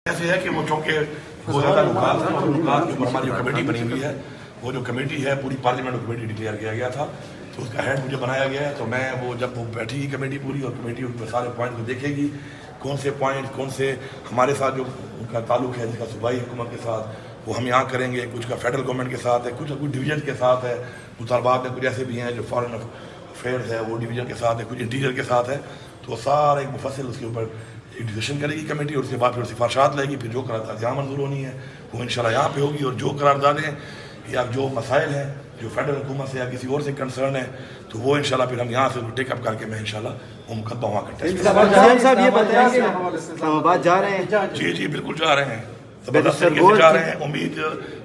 ایسے ہے کہ وہ چونکہ بہت زیادہ رکاوٹ ہے اور رکاوٹ کے اوپر ہماری جو کمیٹی بنی ہوئی ہے وہ جو کمیٹی ہے پوری پارلیمنٹ کمیٹی ڈکلیئر کیا گیا تھا تو اس کا ہیڈ مجھے بنایا گیا ہے. تو میں وہ جب وہ بیٹھی گی کمیٹی پوری اور کمیٹی ان پر سارے پوائنٹ کو دیکھے گی کون سے پوائنٹ کون سے ہمارے ساتھ جو ان کا تعلق ہے جس کا صوبائی حکومت کے ساتھ وہ ہم یہاں کریں گے, کچھ کا فیڈرل گورنمنٹ کے ساتھ ہے, کچھ ڈویژن کے ساتھ ہے, مطالبات میں کچھ ایسے بھی ہیں جو فارن افیئرز ہے وہ ڈویژن کے ساتھ ہے, کچھ انٹیریئر کے ساتھ ہے. تو سارا ایک مفصل اس کے اوپر ایک ڈسکشن کرے گی کمیٹی اور اس کے بعد پھر سفارشات لائے گی. پھر جو قرارداد یہاں منظور ہونی ہے وہ انشاءاللہ یہاں پہ ہوگی, اور جو قراردادیں یا جو مسائل ہیں جو فیڈرل حکومت سے یا کسی اور سے کنسرن ہے تو وہ انشاءاللہ پھر ہم یہاں سے ٹیک اپ کر کے میں انشاءاللہ وہ مقدمہ وہاں کا ٹیسٹ صاحب یہ بتائیں کہ اسلام آباد جا رہے ہیں؟ جی بالکل جا رہے ہیں, زبردست طریقے سے جا رہے ہیں. امید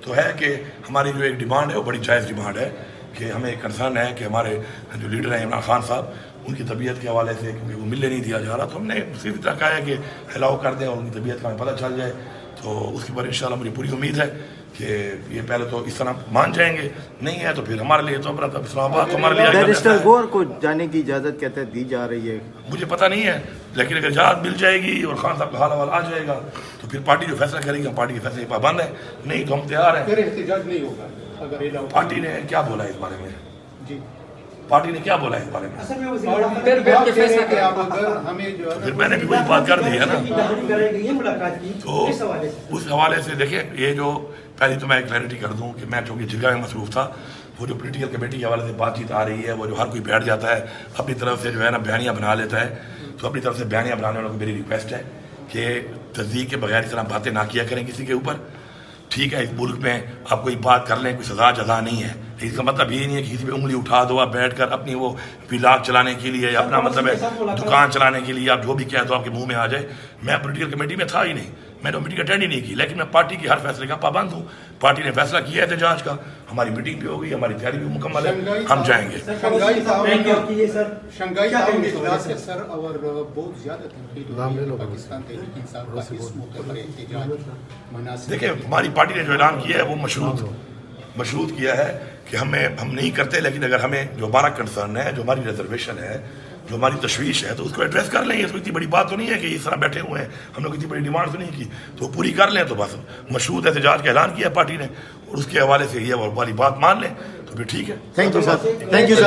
تو ہے کہ ہماری جو ایک ڈیمانڈ ہے وہ بڑی جائز ڈیمانڈ ہے کہ ہمیں کنسرن ہے کہ ہمارے جو لیڈر ہیں عمران خان صاحب ان کی طبیعت کے حوالے سے کیونکہ وہ ملنے نہیں دیا جا رہا تو ہم نے صرف اتنا کہا ہے کہ الاؤ کر دیں اور ان کی طبیعت کا ہمیں پتہ چل جائے. تو اس کے بعد انشاءاللہ مجھے پوری امید ہے کہ یہ پہلے تو اس طرح مان جائیں گے, نہیں ہے تو پھر ہمارے لیے تو اسلام آباد تو ہمارے لیے بیرسٹر گور کو جانے کی اجازت کہتے ہیں دی جا رہی ہے, مجھے پتہ نہیں ہے, لیکن اگر اجازت مل جائے گی اور خان صاحب کا حال حوال آ جائے گا تو پھر پارٹی جو فیصلہ کرے گی ہم پارٹی کے فیصلے پابند ہیں, نہیں تو ہم تیار ہیں. پھر احتجاج نہیں ہوگا. پارٹی نے کیا بولا اس بارے میں؟ جی پارٹی نے کیا بولا اس بارے میں؟ پھر میں نے بھی وہی بات کر دی ہے نا. تو اس حوالے سے دیکھیں یہ جو پہلی تو میں کلیئرٹی کر دوں کہ میں چونکہ جرگہ میں مصروف تھا, وہ جو پولیٹیکل کمیٹی کے حوالے سے بات چیت آ رہی ہے وہ جو ہر کوئی بیٹھ جاتا ہے اپنی طرف سے جو ہے نا بیانیاں بنا لیتا ہے, تو اپنی طرف سے بیانیاں بنانے والوں کو میری ریکویسٹ ہے کہ تصدیق کے بغیر اس طرح باتیں نہ کیا کریں کسی کے اوپر. ٹھیک ہے اس ملک میں آپ کوئی بات کر لیں کوئی سزا جزا نہیں ہے, اس کا مطلب یہ نہیں ہے کہ کسی پہ انگلی اٹھا دو آپ بیٹھ کر اپنی وہ ولاگ چلانے کے لیے یا اپنا مطلب ہے دکان چلانے کے لیے آپ جو بھی کہہ دو آپ کے منہ میں آ جائے. میں پولیٹیکل کمیٹی میں تھا ہی نہیں, میں نے میٹنگ اٹینڈ ہی نہیں کی, لیکن میں پارٹی کی ہر فیصلے کا پابند ہوں. پارٹی نے فیصلہ کیا ہے احتجاج کا, ہماری میٹنگ بھی ہوگی, ہماری تیاری بھی مکمل ہے, ہم جائیں گے. دیکھیں ہماری پارٹی نے جو اعلان کیا ہے وہ مشروط کیا ہے کہ ہم نہیں کرتے, لیکن اگر ہمیں جو ہمارا کنسرن ہے جو ہماری ریزرویشن ہے جو ہماری تشویش ہے تو اس کو ایڈریس کر لیں گے. اس میں اتنی بڑی بات تو نہیں ہے کہ اس طرح بیٹھے ہوئے ہیں, ہم لوگ اتنی بڑی ڈیمانڈ تو نہیں کی, تو پوری کر لیں. تو بس مشروط احتجاج کا اعلان کیا ہے پارٹی نے اور اس کے حوالے سے یہ والی بات مان لیں تو پھر ٹھیک ہے. Thank you sir.